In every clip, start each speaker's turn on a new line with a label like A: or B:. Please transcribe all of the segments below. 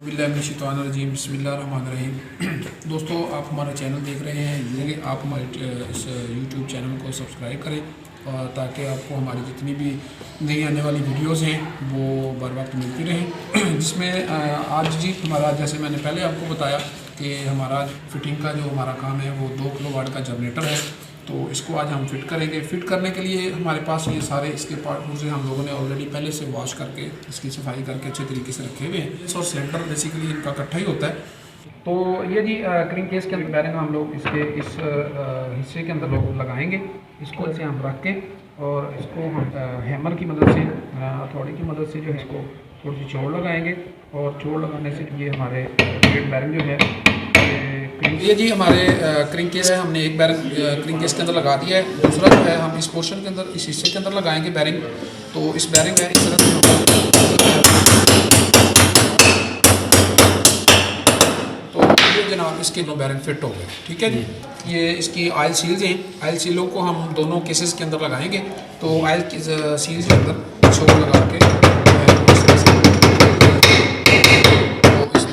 A: बिस्मिल्लाहिर्रहमानिर्रहीम बिस्मिल्लाहिर्रहमानिर्रहीम। दोस्तों, आप हमारा चैनल देख रहे हैं, ये आप हमारे इस यूट्यूब चैनल को सब्सक्राइब करें और ताकि आपको हमारी जितनी भी नई आने वाली वीडियोस हैं वो बर वक्त मिलती रहें। जिसमें आज जी हमारा, जैसे मैंने पहले आपको बताया कि हमारा फिटिंग का जो हमारा काम है वो 2 किलोवाट का जनरेटर है, तो इसको आज हम फिट करेंगे। फिट करने के लिए हमारे पास ये सारे इसके पार्ट पुर्जे हम लोगों ने ऑलरेडी पहले से वॉश करके इसकी सफाई करके अच्छे तरीके से रखे हुए हैं। और सिलेंडर बेसिकली इनका इकट्ठा ही होता है। तो ये जी क्रिंग केस के अंदर बैरिंग हम लोग इसके इस हिस्से के अंदर लोग लगाएंगे। इसको ऐसे हम रख के और इसको हम हैमर की मदद से, हथौड़ी की मदद से जो है इसको थोड़ी सी चोड़ लगाएंगे। और चोड़ लगाने से ये हमारे वेट बैरिंग जो है, ये जी हमारे क्रिंग केस है, हमने एक बैरिंग क्रिंग केस के अंदर लगा दिया है। दूसरा जो है हम इस पोर्शन के अंदर, इस हिस्से के अंदर लगाएंगे बैरिंग। तो इस बैरिंग है इस तरह तो ये जनाब इसके दो बैरिंग फिट हो गए। ठीक है जी। ये इसकी ऑयल सील्स हैं, ऑयल सीलों को हम दोनों केसेस के अंदर लगाएंगे। तो ऑयल सील्स के अंदर छोड़ लगा के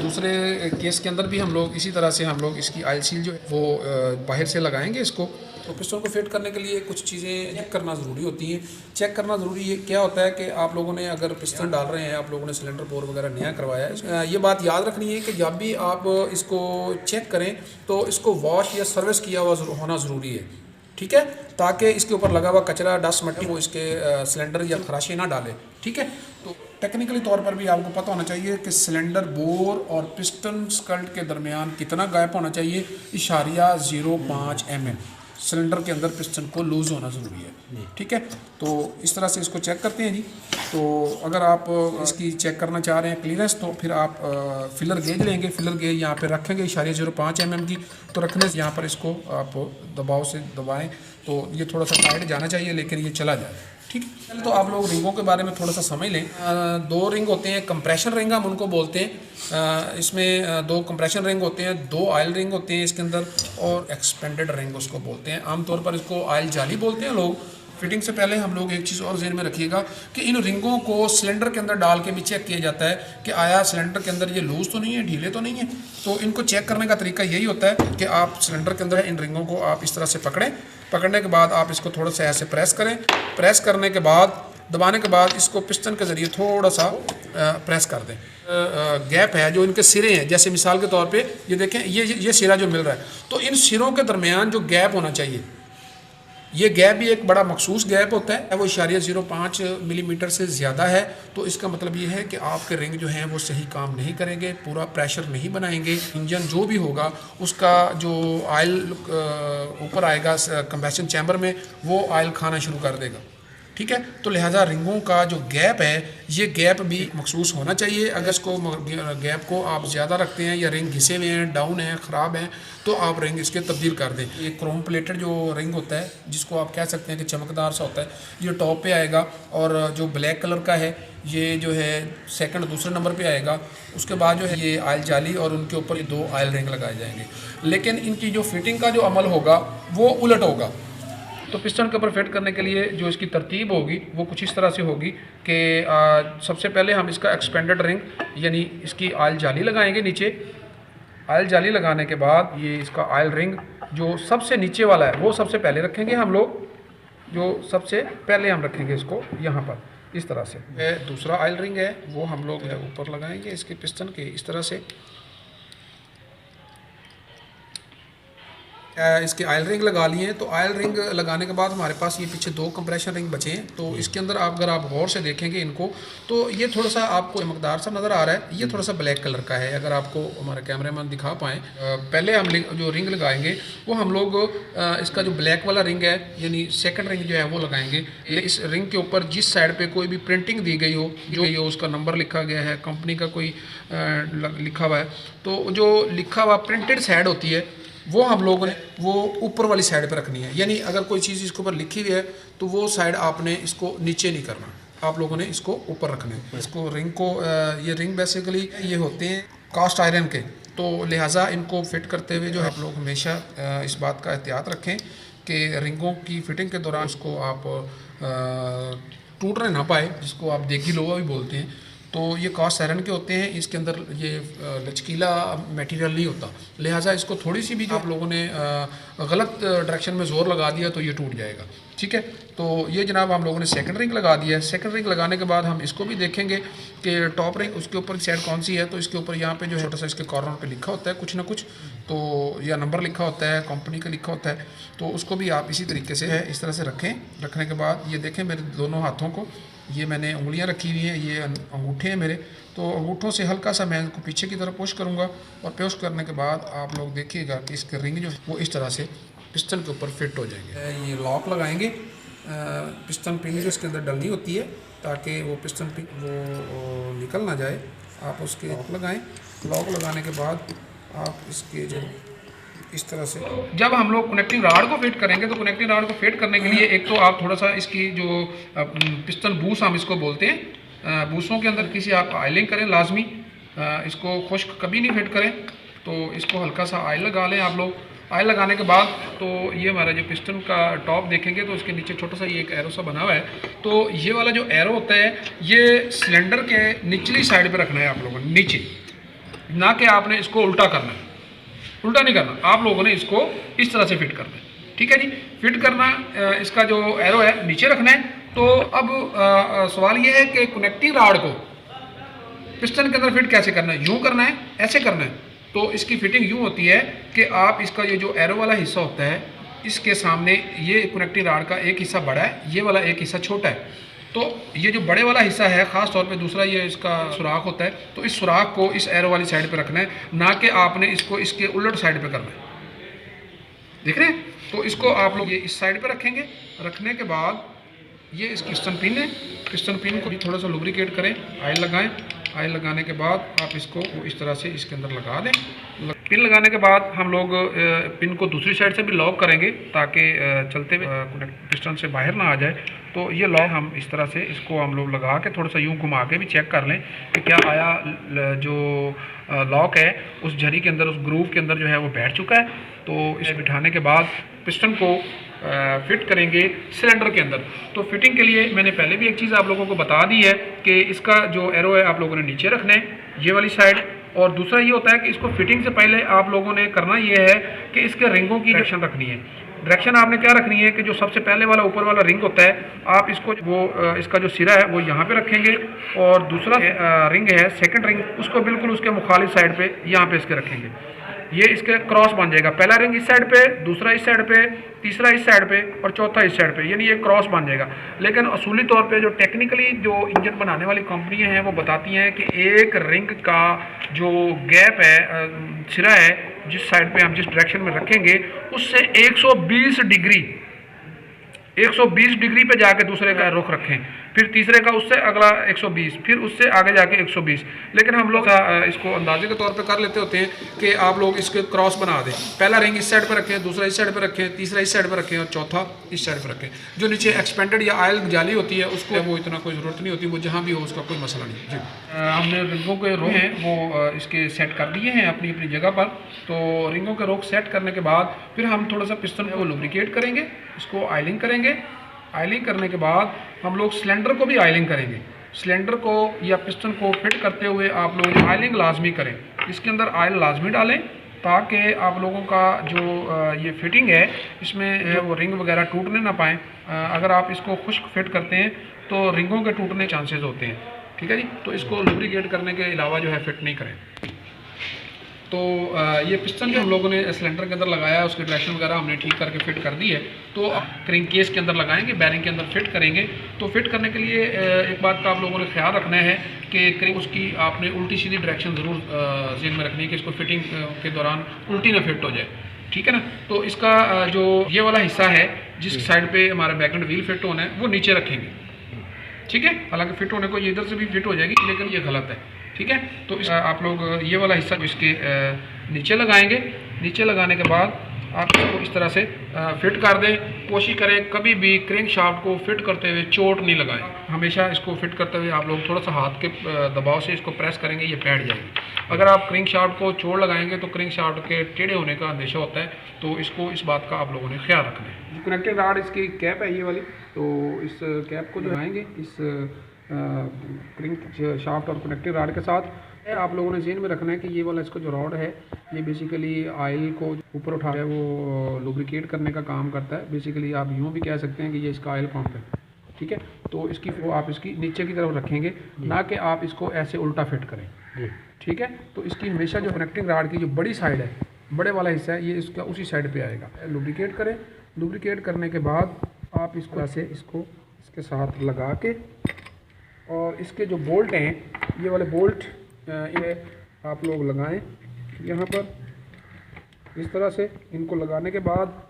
A: दूसरे केस के अंदर भी हम लोग इसी तरह से हम लोग इसकी ऑयल सील जो है वो बाहर से लगाएंगे इसको। तो पिस्टन को फिट करने के लिए कुछ चीज़ें चेक करना ज़रूरी होती हैं। चेक करना ज़रूरी है क्या होता है कि आप लोगों ने अगर पिस्टन डाल रहे हैं, आप लोगों ने सिलेंडर बोर वगैरह नया करवाया है, ये बात याद रखनी है कि जब भी आप इसको चेक करें तो इसको वॉश या सर्विस किया हुआ होना ज़रूरी है। ठीक है, ताकि इसके ऊपर लगा हुआ कचरा, डस्ट, मट्टी वो इसके सिलेंडर या खराशे ना डाले। ठीक है, तो टेक्निकली तौर पर भी आपको पता होना चाहिए कि सिलेंडर बोर और पिस्टन स्कल्ट के दरमियान कितना गैप होना चाहिए। इशारिया 0.5 mm सिलेंडर के अंदर पिस्टन को लूज़ होना ज़रूरी है। ठीक है, तो इस तरह से इसको चेक करते हैं जी। तो अगर आप इसकी चेक करना चाह रहे हैं क्लीयरेंस, तो फिर आप फिलर गेज लेंगे। फिलर गेज यहाँ पे रखेंगे इशारिया 0.5 mm की। तो रखने से यहाँ पर इसको आप दबाव से दबाएं तो ये थोड़ा सा टाइट जाना चाहिए, लेकिन ये चला जाए। ठीक है, पहले तो आप लोग रिंगों के बारे में थोड़ा सा समझ लें। 2 रिंग होते हैं, कंप्रेशन रिंग हम उनको बोलते हैं। इसमें 2 कंप्रेशन रिंग होते हैं, 2 ऑयल रिंग होते हैं इसके अंदर, और एक्सपेंडेड रिंग उसको बोलते हैं। आमतौर पर इसको ऑयल जाली बोलते हैं लोग। फिटिंग से पहले हम लोग एक चीज़ और ज़हन में रखिएगा कि इन रिंगों को सिलेंडर के अंदर डाल के भी चेक किया जाता है कि आया सिलेंडर के अंदर ये लूज़ तो नहीं है, ढीले तो नहीं है। तो इनको चेक करने का तरीका यही होता है कि आप सिलेंडर के अंदर इन रिंगों को आप इस तरह से पकड़ें। पकड़ने के बाद आप इसको थोड़ा सा ऐसे प्रेस करें। प्रेस करने के बाद, दबाने के बाद इसको पिस्टन के ज़रिए थोड़ा सा प्रेस कर दें। गैप है जो इनके सिरे हैं, जैसे मिसाल के तौर पे ये देखें, ये सिरा जो मिल रहा है, तो इन सिरों के दरमियान जो गैप होना चाहिए, ये गैप भी एक बड़ा मखसूस गैप होता है, वो इशारिया 0.5 मिलीमीटर से ज़्यादा है। तो इसका मतलब ये है कि आपके रिंग जो हैं वो सही काम नहीं करेंगे, पूरा प्रेशर नहीं बनाएंगे। इंजन जो भी होगा उसका जो ऑयल ऊपर आएगा कंबेशन चैम्बर में, वो ऑयल खाना शुरू कर देगा। ठीक है, तो लिहाजा रिंगों का जो गैप है, ये गैप भी मखसूस होना चाहिए। अगर इसको गैप को आप ज़्यादा रखते हैं या रिंग घिसे हुए हैं, डाउन हैं, ख़राब हैं, तो आप रिंग इसके तब्दील कर दें। ये क्रोम प्लेटेड जो रिंग होता है, जिसको आप कह सकते हैं कि चमकदार सा होता है, ये टॉप पे आएगा। और जो ब्लैक कलर का है, ये जो है दूसरे नंबर पे आएगा। उसके बाद जो है ये ऑयल जाली और उनके ऊपर ये 2 ऑयल रिंग लगाए जाएंगे। लेकिन इनकी जो फिटिंग का जो अमल होगा वो उलट होगा। तो पिस्टन के ऊपर फिट करने के लिए जो इसकी तरतीब होगी वो कुछ इस तरह से होगी कि सबसे पहले हम इसका एक्सपेंडेड रिंग यानी इसकी ऑयल जाली लगाएंगे नीचे। ऑयल जाली लगाने के बाद ये इसका ऑयल रिंग जो सबसे नीचे वाला है वो सबसे पहले रखेंगे हम लोग। जो सबसे पहले हम रखेंगे इसको यहाँ पर इस तरह से। दूसरा ऑयल रिंग है वो हम लोग ऊपर लगाएंगे इसके पिस्टन के इस तरह से। इसके ऑयल रिंग लगा लिए। तो ऑयल रिंग लगाने के बाद हमारे पास ये पीछे 2 कंप्रेशन रिंग बचे हैं। तो इसके अंदर अगर आप गौर से देखेंगे इनको, तो ये थोड़ा सा आपको चमकदार सा नज़र आ रहा है। ये थोड़ा सा ब्लैक कलर का है, अगर आपको हमारे कैमरामैन दिखा पाएँ। पहले हम जो रिंग लगाएंगे वो हम लोग इसका जो ब्लैक वाला रिंग है यानी सेकंड रिंग जो है वो लगाएंगे। इस रिंग के ऊपर जिस साइड पे कोई भी प्रिंटिंग दी गई हो, जो उसका नंबर लिखा गया है, कंपनी का कोई लिखा हुआ है, तो जो लिखा हुआ प्रिंटेड साइड होती है वो हम लोगों ने वो ऊपर वाली साइड पर रखनी है। यानी अगर कोई चीज़ इसके ऊपर लिखी हुई है तो वो साइड आपने इसको नीचे नहीं करना, आप लोगों ने इसको ऊपर रखना है। इसको रिंग को ये रिंग बेसिकली ये होते हैं कास्ट आयरन के, तो लिहाजा इनको फिट करते हुए जो है आप लोग हमेशा इस बात का एहतियात रखें कि रिंगों की फिटिंग के दौरान उसको आप टूटने ना पाए, जिसको आप देगी लोहा भी बोलते हैं। तो ये कास्ट आयरन के होते हैं, इसके अंदर ये लचकीला मटेरियल नहीं होता, लिहाजा इसको थोड़ी सी भी जो आप लोगों ने गलत डायरेक्शन में ज़ोर लगा दिया तो ये टूट जाएगा। ठीक है, तो ये जनाब हम लोगों ने सेकंड रिंग लगा दिया है। सेकंड रिंग लगाने के बाद हम इसको भी देखेंगे कि टॉप रिंग उसके ऊपर साइड कौन सी है। तो इसके ऊपर यहाँ पे जो है छोटा सा इसके कॉर्नर पे लिखा होता है कुछ ना कुछ, तो या नंबर लिखा होता है, कंपनी का लिखा होता है, तो उसको भी आप इसी तरीके से है इस तरह से रखें। रखने के बाद ये देखें मेरे दोनों हाथों को, ये मैंने उंगलियां रखी हुई हैं, ये अंगूठे हैं मेरे, तो अंगूठों से हल्का सा मैं इनको पीछे की तरफ पुश करूँगा और पुश करने के बाद आप लोग देखिएगा कि इसके रिंग जो वो इस तरह से पिस्टन के ऊपर फिट हो जाएंगे। ये लॉक लगाएंगे, पिस्टन पिन जो इसके अंदर डलनी होती है ताकि वो पिस्टन पिन वो निकल ना जाए, आप उसके लॉक लगाएं। लॉक लगाने के बाद आप इसके जो इस तरह से जब हम लोग कनेक्टिंग राड को फिट करेंगे तो कनेक्टिंग राड को फिट करने के लिए एक तो आप थोड़ा सा इसकी जो पिस्टन बूस हम इसको बोलते हैं, बूसों के अंदर किसी आप आयलिंग करें लाजमी, इसको खुश्क कभी नहीं फिट करें, तो इसको हल्का सा ऑयल लगा लें आप लोग। ऑयल लगाने के बाद तो ये हमारा जो पिस्टन का टॉप देखेंगे तो इसके नीचे छोटा सा ये एक एरो सा बना हुआ है, तो ये वाला जो एरो होता है ये सिलेंडर के निचली साइड पे रखना है आप लोगों ने, नीचे, ना कि आपने इसको उल्टा करना है, उल्टा नहीं करना, आप लोगों ने इसको इस तरह से फिट करना है। ठीक है जी, फिट करना, इसका जो एरो है नीचे रखना है। तो अब सवाल ये है कि कनेक्टिंग राड को पिस्टन के अंदर फिट कैसे करना है, यूँ करना है, ऐसे करना है। तो इसकी फिटिंग यूँ होती है कि आप इसका ये जो एरो वाला हिस्सा होता है इसके सामने ये कनेक्टिंग राड का एक हिस्सा बड़ा है, ये वाला एक हिस्सा छोटा है, तो ये जो बड़े वाला हिस्सा है ख़ास तौर पे दूसरा ये इसका सुराख होता है, तो इस सुराख को इस एरो वाली साइड पे रखना है, ना कि आपने इसको इसके उलट साइड पे करना है। देख रहे हैं, तो इसको आप लोग ये इस साइड पे रखेंगे। रखने के बाद ये इसकी पिस्टन पिन है, पिस्टन पिन को भी थोड़ा सा लुब्रिकेट करें, ऑयल लगाएं। ऑयल लगाने के बाद आप इसको इस तरह से इसके अंदर लगा दें। पिन लगाने के बाद हम लोग पिन को दूसरी साइड से भी लॉक करेंगे ताकि चलते हुए पिस्टन से बाहर ना आ जाए। तो ये लॉक हम इस तरह से इसको हम लोग लगा के थोड़ा सा यूँ घुमा के भी चेक कर लें कि क्या आया जो लॉक है उस झरी के अंदर, उस ग्रूव के अंदर जो है वो बैठ चुका है। तो इसे बिठाने के बाद पिस्टन को फिट करेंगे सिलेंडर के अंदर। तो फिटिंग के लिए मैंने पहले भी एक चीज़ आप लोगों को बता दी है कि इसका जो एरो है आप लोगों ने नीचे रखना है, ये वाली साइड, और दूसरा ये होता है कि इसको फिटिंग से पहले आप लोगों ने करना ये है कि इसके रिंगों की डायरेक्शन रखनी है। डायरेक्शन आपने क्या रखनी है कि जो सबसे पहले वाला ऊपर वाला रिंग होता है, आप इसको वो इसका जो सिरा है वो यहाँ पे रखेंगे, और दूसरा रिंग है सेकंड रिंग, उसको बिल्कुल उसके मुखालिफ साइड पे यहाँ पे इसके रखेंगे। ये इसके क्रॉस बन जाएगा, पहला रिंग इस साइड पे, दूसरा इस साइड पे, तीसरा इस साइड पे और चौथा इस साइड पे, यानी ये क्रॉस बन जाएगा। लेकिन असूली तौर पे जो टेक्निकली जो इंजन बनाने वाली कंपनियां हैं वो बताती हैं कि एक रिंग का जो गैप है, सिरा है, जिस साइड पे हम जिस डायरेक्शन में रखेंगे उससे 120 डिग्री पे जाके दूसरे का रुख रखें, फिर तीसरे का उससे अगला 120, फिर उससे आगे जाके 120। लेकिन हम लोग इसको अंदाजे के तौर पे कर लेते होते हैं कि आप लोग इसके क्रॉस बना दें, पहला रिंग इस साइड पे रखें, दूसरा इस साइड पे रखें, तीसरा इस साइड पे रखें और चौथा इस साइड पे रखें। जो नीचे एक्सपेंडेड या ऑयल जाली होती है उसको वो इतना कोई ज़रूरत नहीं होती, वो जहाँ भी हो उसका कोई मसला नहीं जी। हमने रिंगों के रोक हैं वो इसके सेट कर दिए हैं अपनी अपनी जगह पर। तो रिंगों के रोक सेट करने के बाद फिर हम थोड़ा सा पिस्टन को लुब्रिकेट करेंगे, इसको ऑयलिंग करेंगे। ऑयलिंग करने के बाद हम लोग सिलेंडर को भी ऑयलिंग करेंगे। सिलेंडर को या पिस्टन को फिट करते हुए आप लोग ऑयलिंग लाजमी करें, इसके अंदर ऑयल लाजमी डालें ताकि आप लोगों का जो ये फिटिंग है इसमें वो रिंग वगैरह टूटने ना पाएँ। अगर आप इसको खुश्क फिट करते हैं तो रिंगों के टूटने चांसेस होते हैं। ठीक है जी, तो इसको लुब्रिकेट करने के अलावा जो है फिट नहीं करें। तो ये पिस्टन जो हम लोगों ने सिलेंडर के अंदर लगाया, उसकी डायरेक्शन वगैरह हमने ठीक करके फिट कर दी है। तो अब क्रिंक केस के अंदर लगाएंगे, बैरिंग के अंदर फिट करेंगे। तो फिट करने के लिए एक बात का आप लोगों ने ख्याल रखना है कि क्रिंक उसकी आपने उल्टी सीधी डायरेक्शन ज़रूर ज़हन में रखनी है कि इसको फिटिंग के दौरान उल्टी ना फिट हो जाए। ठीक है ना, तो इसका जो ये वाला हिस्सा है जिस साइड पे हमारा बैकएंड व्हील फिट होना है वो नीचे रखेंगे। ठीक है, हालांकि फिट होने को ये इधर से भी फिट हो जाएगी, लेकिन ये गलत है। ठीक है, तो इस आप लोग ये वाला हिस्सा इसके नीचे लगाएंगे। नीचे लगाने के बाद आप इसको इस तरह से फिट कर दें। कोशिश करें कभी भी क्रिंक शाफ्ट को फिट करते हुए चोट नहीं लगाएं। हमेशा इसको फिट करते हुए आप लोग थोड़ा सा हाथ के दबाव से इसको प्रेस करेंगे, ये बैठ जाएगी। अगर आप क्रिंक शाफ्ट को चोट लगाएंगे तो क्रिंक शाफ्ट के टेढ़े होने का अंदेशा होता है, तो इसको इस बात का आप लोगों ने ख्याल रखना है। कनेक्टिंग रॉड इसकी कैप है ये वाली, तो इस कैप को लगाएंगे इस क्रिंक शाफ्ट और कनेक्टिंग राड के साथ। आप लोगों ने ज़हन में रखना है कि ये वाला इसका जो रॉड है ये बेसिकली ऑयल को ऊपर उठा है, वो लुब्रिकेट करने का काम करता है। बेसिकली आप यूँ भी कह सकते हैं कि ये इसका ऑयल पंप है, ठीक है। तो इसकी वो आप इसकी नीचे की तरफ रखेंगे, ना कि आप इसको ऐसे उल्टा फिट करें, ठीक है। तो इसकी हमेशा जो कनेक्टिंग राड की जो बड़ी साइड है, बड़े वाला हिस्सा है, ये इसका उसी साइड पे आएगा। लुब्रिकेट करें, लुब्रिकेट करने के बाद आप इसको ऐसे इसको इसके साथ लगा के, और इसके जो बोल्ट हैं ये वाले बोल्ट ये आप लोग लगाएं यहाँ पर इस तरह से। इनको लगाने के बाद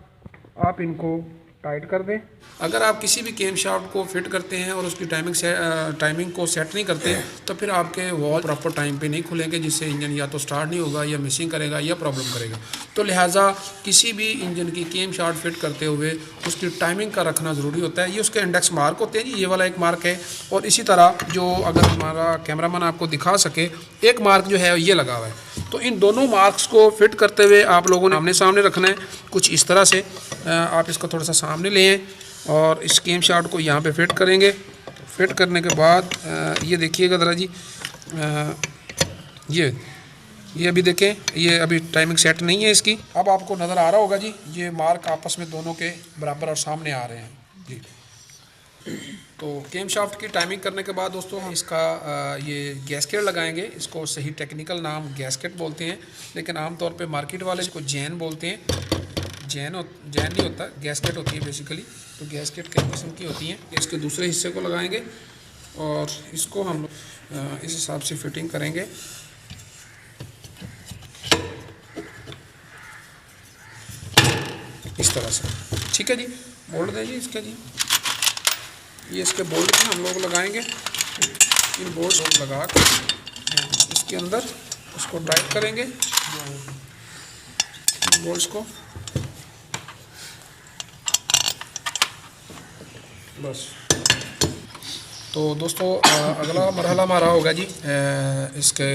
A: आप इनको टाइट कर दें। अगर आप किसी भी केम शाफ्ट को फिट करते हैं और उसकी टाइमिंग को सेट नहीं करते तो फिर आपके वॉल प्रॉपर टाइम पे नहीं खुलेंगे, जिससे इंजन या तो स्टार्ट नहीं होगा या मिसिंग करेगा या प्रॉब्लम करेगा। तो लिहाजा किसी भी इंजन की केम शाफ्ट फिट करते हुए उसकी टाइमिंग का रखना ज़रूरी होता है। ये उसके इंडेक्स मार्क होते हैं जी, ये वाला एक मार्क है, और इसी तरह जो अगर हमारा कैमरामैन आपको दिखा सके, एक मार्क जो है ये लगा हुआ है। तो इन दोनों मार्क्स को फिट करते हुए आप लोगों ने आमने सामने रखना है, कुछ इस तरह से। आप इसको थोड़ा सा सामने लें और इस केम शाफ्ट को यहाँ पे फिट करेंगे। फिट करने के बाद ये देखिएगा ज़रा जी, ये अभी देखें, ये अभी टाइमिंग सेट नहीं है इसकी। अब आपको नज़र आ रहा होगा जी, ये मार्क आपस में दोनों के बराबर और सामने आ रहे हैं जी। तो केम शाफ्ट की टाइमिंग करने के बाद दोस्तों हम इसका ये गैस्केट लगाएंगे। इसको सही टेक्निकल नाम गैस्केट बोलते हैं, लेकिन आमतौर पे मार्केट वाले इसको जैन बोलते हैं। जैन नहीं होता, गैस्केट होती है बेसिकली। तो गैस्केट कई किस्म की होती हैं। इसके दूसरे हिस्से को लगाएंगे और इसको हम इस हिसाब से फिटिंग करेंगे। इस तरह से, ठीक है जी। बोल्ट दें जी इसके जी, ये इसके बोल्ट हम लोग लगाएंगे। इन बोल्ट लगा कर इसके अंदर उसको टाइट करेंगे, बोल्ट्स को बस। तो दोस्तों अगला मरहला हमारा होगा जी इसके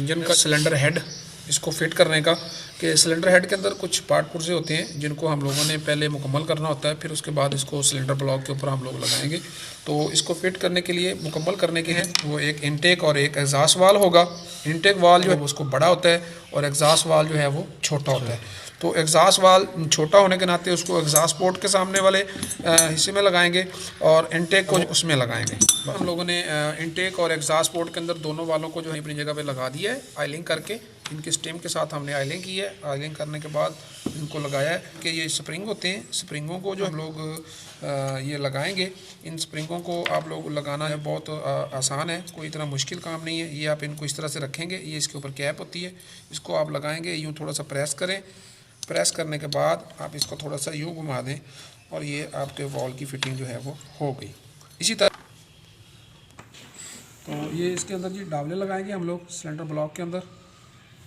A: इंजन का सिलेंडर हेड, इसको फिट करने का। कि सिलेंडर हेड के अंदर कुछ पार्ट पुर्जे होते हैं जिनको हम लोगों ने पहले मुकम्मल करना होता है, फिर उसके बाद इसको सिलेंडर ब्लॉक के ऊपर हम लोग लगाएंगे। तो इसको फिट करने के लिए, मुकम्मल करने के हैं, वो एक इनटेक और एक एग्जॉस्ट वाल होगा। इनटेक वाल जो है उसको बड़ा होता है और एग्जॉस्ट वाल जो है वो छोटा होता है। तो एग्जॉस्ट वाल छोटा होने के नाते उसको एग्जॉस्ट पोर्ट के सामने वाले हिस्से में लगाएंगे और इनटेक को उसमें लगाएंगे। हम लोगों ने इनटेक और एग्जॉस्ट पोर्ट के अंदर दोनों वालों को जो है अपनी जगह पे लगा दिया है, आयलिंग करके। इनके स्टेम के साथ हमने आयलिंग की है। आयलिंग करने के बाद इनको लगाया है कि ये स्प्रिंग होते हैं। स्प्रिंगों को जो हम लोग ये लगाएंगे, इन स्प्रिंगों को आप लोग लगाना है बहुत आसान है, कोई इतना मुश्किल काम नहीं है। ये आप इनको इस तरह से रखेंगे, ये इसके ऊपर कैप होती है, इसको आप लगाएंगे, यूँ थोड़ा सा प्रेस करें। प्रेस करने के बाद आप इसको थोड़ा सा यूँ घुमा दें और ये आपके वॉल की फिटिंग जो है वो हो गई। इसी तरह तो ये इसके अंदर जी डावले लगाएंगे हम लोग सिलेंडर ब्लॉक के अंदर,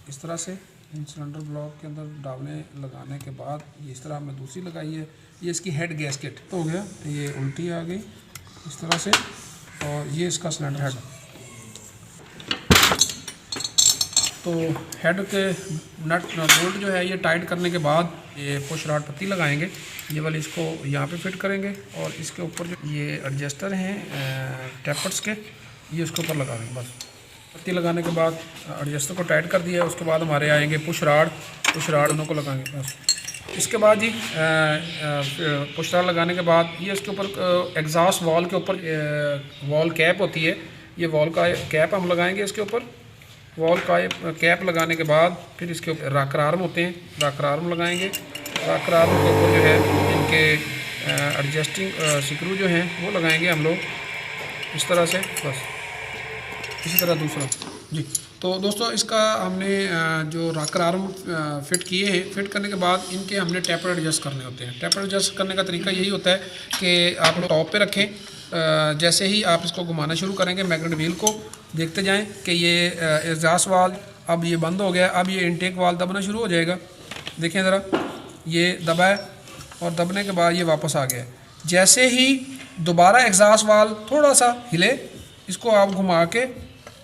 A: इस तरह से। इन सिलेंडर ब्लॉक के अंदर डावले लगाने के बाद ये इस तरह हमने दूसरी लगाई है। ये इसकी हेड गैस्केट हो गया, ये उल्टी आ गई इस तरह से, और ये इसका सिलेंडर हेड। तो हेड के नट बोल्ट जो है ये टाइट करने के बाद ये पुश रॉड पत्ती लगाएंगे। ये वाली इसको यहाँ पे फिट करेंगे और इसके ऊपर जो ये एडजस्टर हैं टेपर्स के, ये उसके ऊपर लगा देंगे बस। पत्ती लगाने के बाद एडजस्टर को टाइट कर दिया है। उसके बाद हमारे आएंगे पुश रॉड दोनों को लगाएंगे बस। इसके बाद जी पुश रॉड लगाने के बाद ये इसके ऊपर एग्जॉस्ट वॉल के ऊपर वॉल कैप होती है, ये वॉल का कैप हम लगाएंगे इसके ऊपर। वॉल का कैप लगाने के बाद फिर इसके ऊपर रॉकर आर्म होते हैं, रॉकर आर्म लगाएंगे। रॉकर आर्म के ऊपर जो है इनके एडजस्टिंग स्क्रू जो हैं वो लगाएंगे हम लोग इस तरह से बस। इसी तरह दूसरा जी। तो दोस्तों इसका हमने जो रॉकर आर्म फिट किए हैं, फिट करने के बाद इनके हमने टेपर एडजस्ट करने होते हैं। टेपर एडजस्ट करने का तरीका यही होता है कि आप लोग टॉप पे रखें, जैसे ही आप इसको घुमाना शुरू करेंगे मैग्नेट व्हील को, देखते जाएं कि ये एग्जॉस्ट वाल्व अब ये बंद हो गया। अब ये इनटेक वाल्व दबना शुरू हो जाएगा। देखें ज़रा, ये दबा है और दबने के बाद ये वापस आ गया। जैसे ही दोबारा एग्जॉस्ट वाल्व थोड़ा सा हिले, इसको आप घुमा के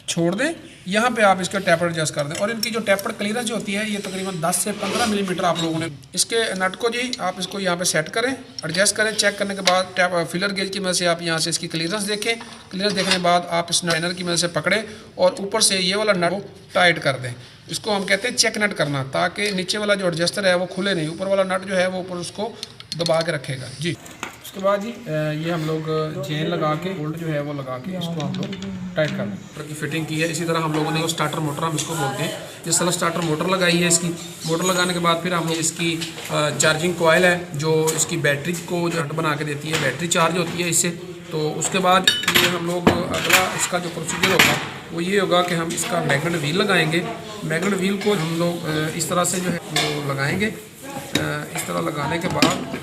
A: छोड़ दें यहाँ पे आप इसका टेपर एडजस्ट कर दें। और इनकी जो टेपर क्लियरेंस जो होती है ये तकरीबन 10 से 15 मिलीमीटर आप लोगों ने इसके नट को जी आप इसको यहाँ पे सेट करें, एडजस्ट करें। चेक करने के बाद टैप फिलर गेज की मदद से आप यहाँ से इसकी क्लियरेंस देखें। क्लियरेंस देखने के बाद आप इस लाइनर की मदद से पकड़ें और ऊपर से ये वाला नट टाइट कर दें। इसको हम कहते हैं चेक नट करना, ताकि नीचे वाला जो एडजस्टर है वो खुले नहीं, ऊपर वाला नट जो है वो ऊपर उसको दबा के रखेगा जी। उसके बाद जी ये हम लोग चेन लगा के बोल्ट जो है वो लगा के इसको हम लोग टाइट कर दें। की फिटिंग की है। इसी तरह हम लोगों ने स्टार्टर मोटर हम इसको बोलते हैं, ये सेल्फ स्टार्टर मोटर लगाई है। इसकी मोटर लगाने के बाद फिर हम लोग इसकी चार्जिंग कॉइल है जो इसकी बैटरी को जो बना के देती है, बैटरी चार्ज होती है इससे। तो उसके बाद ये हम लोग अगला इसका जो प्रोसीजर होगा वो ये होगा कि हम इसका मैग्नेट व्हील लगाएंगे। मैग्नेट व्हील को हम लोग इस तरह से जो है वो लगाएंगे। इस तरह लगाने के बाद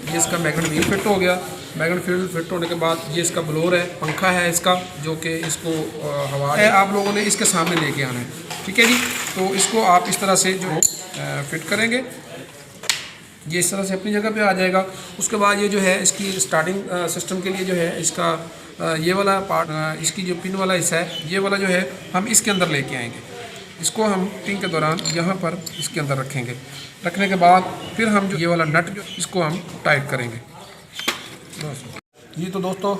A: ये इसका मैग्नेट व्हील फिट हो गया। मैग्नेट व्हील फिट होने के बाद ये इसका ब्लोअर है, पंखा है इसका, जो कि इसको हवा है आप लोगों ने इसके सामने लेके आना है, ठीक है जी। तो इसको आप इस तरह से जो फिट करेंगे, ये इस तरह से अपनी जगह पे आ जाएगा। उसके बाद ये जो है इसकी स्टार्टिंग सिस्टम के लिए जो है इसका ये वाला पार्ट, इसकी जो पिन वाला हिस्सा है ये वाला जो है हम इसके अंदर लेके आएंगे। इसको हम फिटिंग के दौरान यहाँ पर इसके अंदर रखेंगे। रखने के बाद फिर हम जो ये वाला नट जो इसको हम टाइट करेंगे। ये तो दोस्तों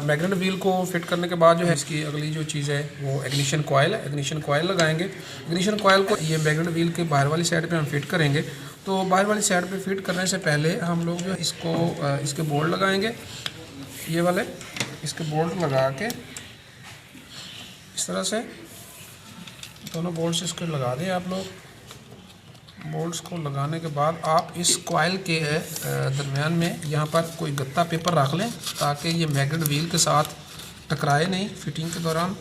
A: मैग्नेट व्हील को फिट करने के बाद जो है इसकी अगली जो चीज़ है वो इग्निशन कॉइल है। इग्निशन कॉइल लगाएंगे। इग्निशन कॉइल को ये मैग्नेट व्हील के बाहर वाली साइड पे हम फिट करेंगे। तो बाहर वाली साइड पे फिट करने से पहले हम लोग जो इसको इसके बोल्ट लगाएंगे, ये वाले इसके बोल्ट लगा के इस तरह से दोनों बोल्ट्स इसको लगा दें आप लोग। बोल्ट्स को लगाने के बाद आप इस कॉइल के दरमियान में यहाँ पर कोई गत्ता पेपर रख लें, ताकि ये मैग्नेट व्हील के साथ टकराए नहीं फिटिंग के दौरान।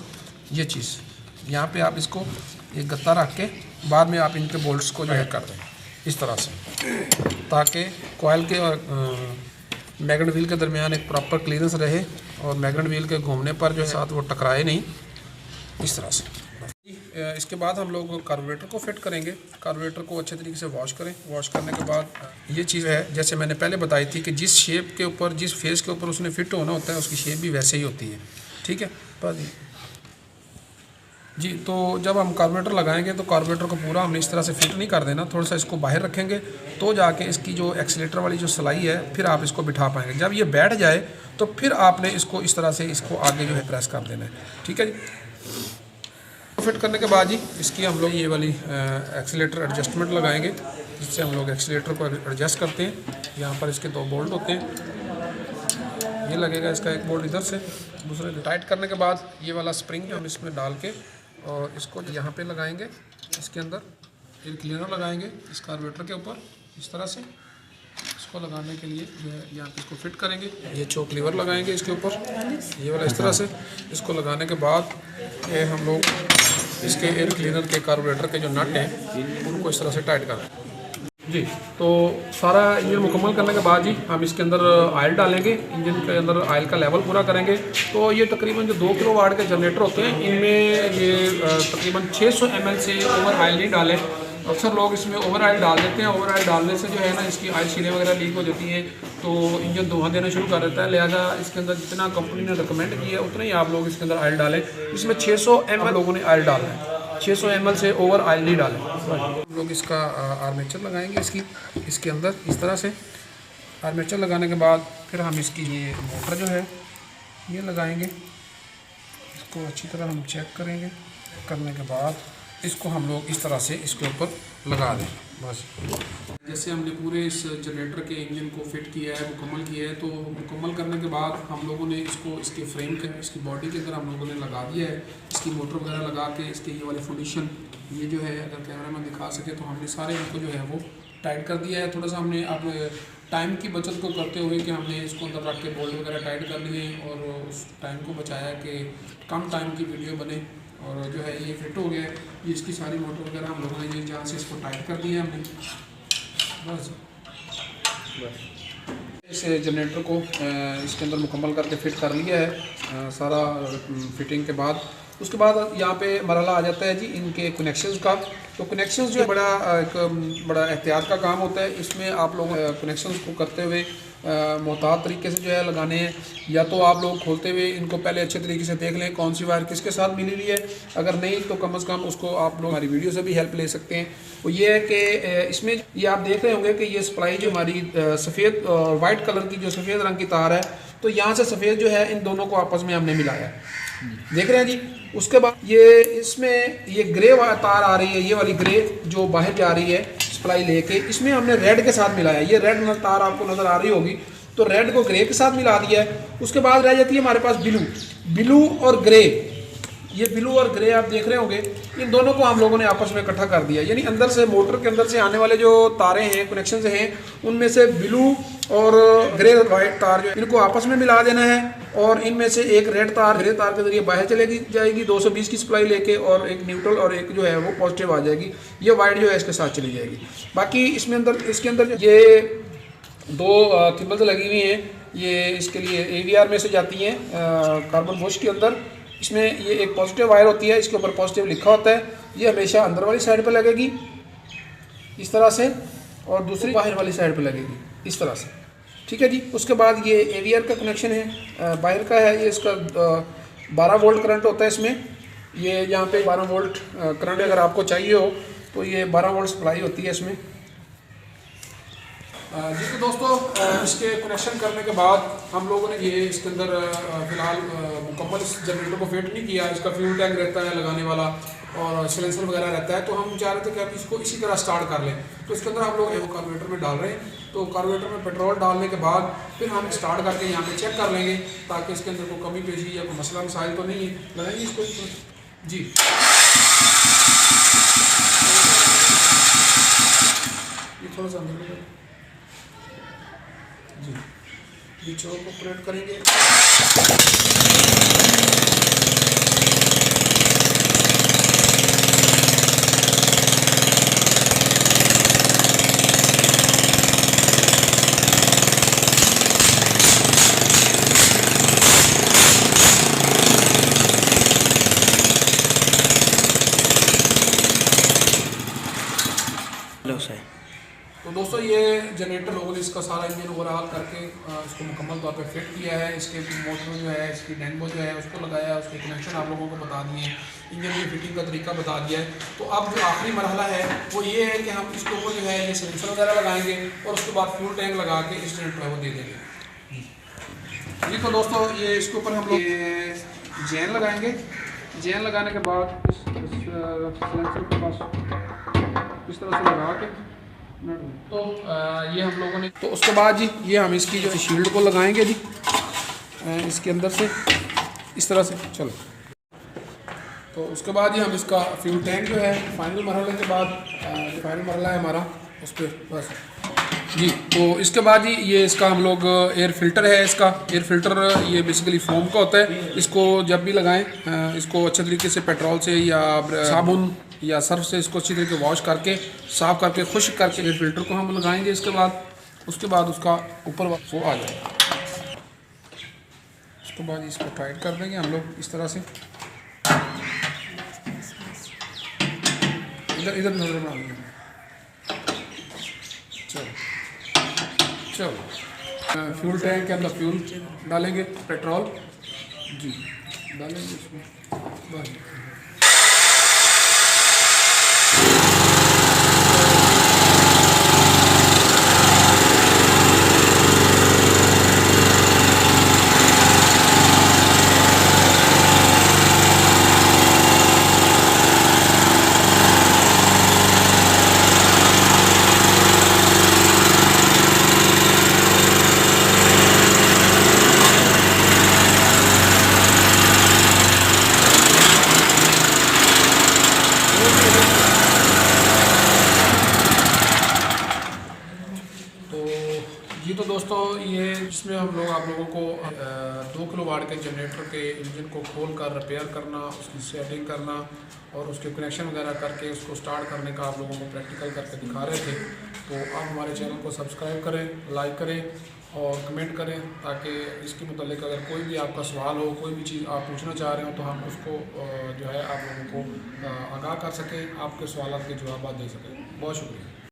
A: ये चीज़ यहाँ पे आप इसको एक गत्ता रख के बाद में आप इनके बोल्ट्स को जो है कर दें इस तरह से, ताकि कॉइल के और मैग्नेट व्हील के दरमियान एक प्रॉपर क्लीयरेंस रहे और मैग्नेट व्हील के घूमने पर जो है साथ वो टकराए नहीं, इस तरह से। इसके बाद हम लोग कार्बोरेटर को फिट करेंगे। कार्बोरेटर को अच्छे तरीके से वॉश करें। वॉश करने के बाद ये चीज़ है जैसे मैंने पहले बताई थी कि जिस शेप के ऊपर, जिस फेस के ऊपर उसने फिट होना होता है उसकी शेप भी वैसे ही होती है, ठीक है बस जी। तो जब हम कार्बोरेटर लगाएंगे तो कार्बोरेटर को पूरा हमने इस तरह से फिट नहीं कर देना, थोड़ा सा इसको बाहर रखेंगे तो जाके इसकी जो एक्सीलेटर वाली जो सिलाई है फिर आप इसको बिठा पाएंगे। जब ये बैठ जाए तो फिर आपने इसको इस तरह से इसको आगे जो है प्रेस कर देना है, ठीक है जी। फिट करने के बाद ही इसकी हम लोग ये वाली एक्सीलेटर एडजस्टमेंट लगाएंगे, जिससे हम लोग एक्सीलेटर को एडजस्ट करते हैं। यहाँ पर इसके 2 बोल्ट होते हैं, ये लगेगा इसका एक बोल्ट इधर से, दूसरे टाइट करने के बाद ये वाला स्प्रिंग हम इसमें डाल के और इसको यहाँ पे लगाएंगे। इसके अंदर एक क्लीनर लगाएंगे इस कार्बोरेटर के ऊपर इस तरह से। इसको लगाने के लिए जो है यहाँ पे इसको फिट करेंगे। ये चोक लीवर लगाएंगे इसके ऊपर, ये वाला इस तरह से। इसको लगाने के बाद ये हम लोग इसके एयर क्लीनर के कार्बोरेटर के जो नट हैं उनको इस तरह से टाइट कर जी। तो सारा इंजन मुकम्मल करने के बाद जी हम इसके अंदर ऑयल डालेंगे। इंजन के अंदर ऑयल का लेवल पूरा करेंगे। तो ये तकरीबन जो 2 किलोवाट के जनरेटर होते हैं इनमें ये तकरीबन 600 ml से ओवर ऑयल नहीं डालें। अक्सर लोग इसमें ओवर ऑयल डाल देते हैं। ओवर ऑयल डालने से जो है ना इसकी ऑयल सीलें वगैरह लीक हो जाती हैं, तो इंजन धुआं देना शुरू कर देता है। लिहाजा इसके अंदर जितना कंपनी ने रिकमेंड किया है उतना ही आप लोग इसके अंदर ऑयल डालें। इसमें 600 ml लोगों ने ऑयल डालना है, 600 ml से ओवर ऑयल नहीं डालें। हम लोग इसका आर्मेचर लगाएंगे इसके अंदर इस तरह से। आर्मेचर लगाने के बाद फिर हम इसकी ये मोटर जो है ये लगाएंगे। इसको अच्छी तरह हम चेक करेंगे। करने के बाद इसको हम लोग इस तरह से इसके ऊपर लगा दें बस। जैसे हमने पूरे इस जनरेटर के इंजन को फिट किया है, मुकम्मल किया है, तो मुकम्मल करने के बाद हम लोगों ने इसको इसके फ्रेम के, इसकी बॉडी के अंदर हम लोगों ने लगा दिया है। इसकी मोटर वगैरह लगा के इसके ये वाले फाउंडेशन ये जो है अगर कैमरा में दिखा सके तो हमने सारे इनको जो है वो टाइट कर दिया है। थोड़ा सा हमने अब टाइम की बचत को करते हुए कि हमने इसको अंदर रख के बोल्ट वगैरह टाइट कर लिए और उस टाइम को बचाया कि कम टाइम की वीडियो बने। और जो है ये फिट हो गया है। ये इसकी सारी मोटर वगैरह हम लोगों ने जहाँ से इसको टाइट कर दिया है हमने बस। इस जनरेटर को इसके अंदर मुकम्मल करके फिट कर लिया है सारा फिटिंग के बाद। उसके बाद यहाँ पे मरहला आ जाता है जी इनके कनेक्शंस का। तो कनेक्शंस जो है बड़ा एहतियात का काम होता है। इसमें आप लोग कनेक्शंस को करते हुए मोहतात तरीके से जो है लगाने हैं, या तो आप लोग खोलते हुए इनको पहले अच्छे तरीके से देख लें कौन सी वायर किसके साथ मिली हुई है। अगर नहीं तो कम से कम उसको आप लोग हमारी वीडियो से भी हेल्प ले सकते हैं। वो ये है कि इसमें ये आप देख रहे होंगे कि ये सप्लाई जो हमारी सफ़ेद और वाइट कलर की जो सफ़ेद रंग की तार है, तो यहाँ से सफ़ेद जो है इन दोनों को आपस में हमने मिलाया है, देख रहे हैं जी। उसके बाद ये इसमें ये ग्रे तार आ रही है, ये वाली ग्रे जो बाहर जा रही है सप्लाई लेके, इसमें हमने रेड के साथ मिलाया है। ये रेड तार आपको नज़र आ रही होगी, तो रेड को ग्रे के साथ मिला दिया है। उसके बाद रह जाती है हमारे पास ब्लू और ग्रे। ये ब्लू और ग्रे आप देख रहे होंगे, इन दोनों को हम लोगों ने आपस में इकट्ठा कर दिया। यानी अंदर से मोटर के अंदर से आने वाले जो तारे हैं, कनेक्शन हैं, उनमें से ब्लू और ग्रे वाइट तार जो इनको आपस में मिला देना है, और इनमें से एक रेड तार ग्रे तार के जरिए बाहर चलेगी जाएगी 220 की सप्लाई लेके, और एक न्यूट्रल और एक जो है वो पॉजिटिव आ जाएगी। ये वाइट जो है इसके साथ चली जाएगी। बाकी इसमें इसके अंदर ये 2 थिम्बल्स लगी हुई हैं, ये इसके लिए AVR में से जाती हैं कार्बन बुश के अंदर। इसमें ये एक पॉजिटिव वायर होती है, इसके ऊपर पॉजिटिव लिखा होता है। ये हमेशा अंदर वाली साइड पे लगेगी इस तरह से, और दूसरी बाहर वाली साइड पे लगेगी इस तरह से, ठीक है जी। उसके बाद ये AVR का कनेक्शन है, बाहर का है। ये इसका 12 वोल्ट करंट होता है इसमें। ये यहाँ पे 12 वोल्ट करंट अगर आपको चाहिए हो तो ये 12 वोल्ट सप्लाई होती है इसमें जी। तो दोस्तों इसके कनेक्शन करने के बाद हम लोगों ने ये इसके अंदर फ़िलहाल मुकम्मल इस जनरेटर को फिट नहीं किया। इसका फ्यूल टैंक रहता है लगाने वाला, और सिलेंसर वगैरह रहता है, तो हम चाह रहे थे कि हम इसको इसी तरह स्टार्ट कर लें। तो इसके अंदर हम लोग वो कार्बोरेटर में डाल रहे हैं। तो कार्बोरेटर में पेट्रोल डालने के बाद फिर हम स्टार्ट करके यहाँ पे चेक कर लेंगे, ताकि इसके अंदर कोई कमी पेशी या कोई मसला मसाइल तो नहीं है। लगाएंगे इसको जी। ये थोड़ा सा अंदर जी, ये चोर को ऑपरेट करेंगे। तो दोस्तों ये जनरेटर लोगों ने इसका सारा इंजन ओवरऑल करके इसको मुकम्मल तौर पे फिट किया है। इसके मोटर जो है, इसकी डैनबो जो है उसको लगाया है, उसके कनेक्शन आप लोगों को बता दिए हैं, इंजन की फिटिंग का तरीका बता दिया है। तो अब जो आखिरी मरहला है वो ये है कि हम इसके ऊपर जो है ये सिलेंसर वगैरह लगाएंगे, और उसके बाद फ्यूल टैंक लगा के इस जनरेटर को दे देंगे जी। तो दोस्तों ये इसके ऊपर हम लोग जैन लगाएंगे। जैन लगाने के बाद इस सिलेंसर के पास इस तरह से लगा के, तो ये हम लोगों ने, तो उसके बाद जी ये हम इसकी जो शील्ड को लगाएंगे जी इसके अंदर से इस तरह से। चलो, तो उसके बाद ही हम इसका फ्यूल टैंक जो है फाइनल मरहले के बाद, जो फाइनल मरहला है हमारा उस पर बस जी। तो इसके बाद ही ये इसका हम लोग एयर फिल्टर है। इसका एयर फिल्टर ये बेसिकली फोम का होता है। इसको जब भी लगाएं इसको अच्छे तरीके से पेट्रोल से या साबुन या सर्फ से इसको अच्छी तरीके वॉश करके, साफ़ करके, खुश्क करके एयर फिल्टर को हम लगाएंगे। उसके बाद उसका ऊपर वो आ जाएगा। उसके बाद इसको टाइट कर देंगे हम लोग इस तरह से। इधर नजर बना लेंगे। चलो फ्यूल टैंक के अंदर फ्यूल डालेंगे, पेट्रोल जी डालेंगे इसमें बस। जी तो दोस्तों ये जिसमें हम लोग आप लोगों को 2 किलोवाट के जनरेटर के इंजन को खोल कर रिपेयर करना, उसकी सेटिंग करना और उसके कनेक्शन वगैरह करके उसको स्टार्ट करने का आप लोगों को प्रैक्टिकल करके दिखा रहे थे। तो आप हमारे चैनल को सब्सक्राइब करें, लाइक करें और कमेंट करें, ताकि इसके मुतालिक अगर कोई भी आपका सवाल हो, कोई भी चीज़ आप पूछना चाह रहे हो, तो हम उसको जो है आप लोगों को आगाह कर सकें, आपके सवालों के जवाब दे सकें। बहुत शुक्रिया।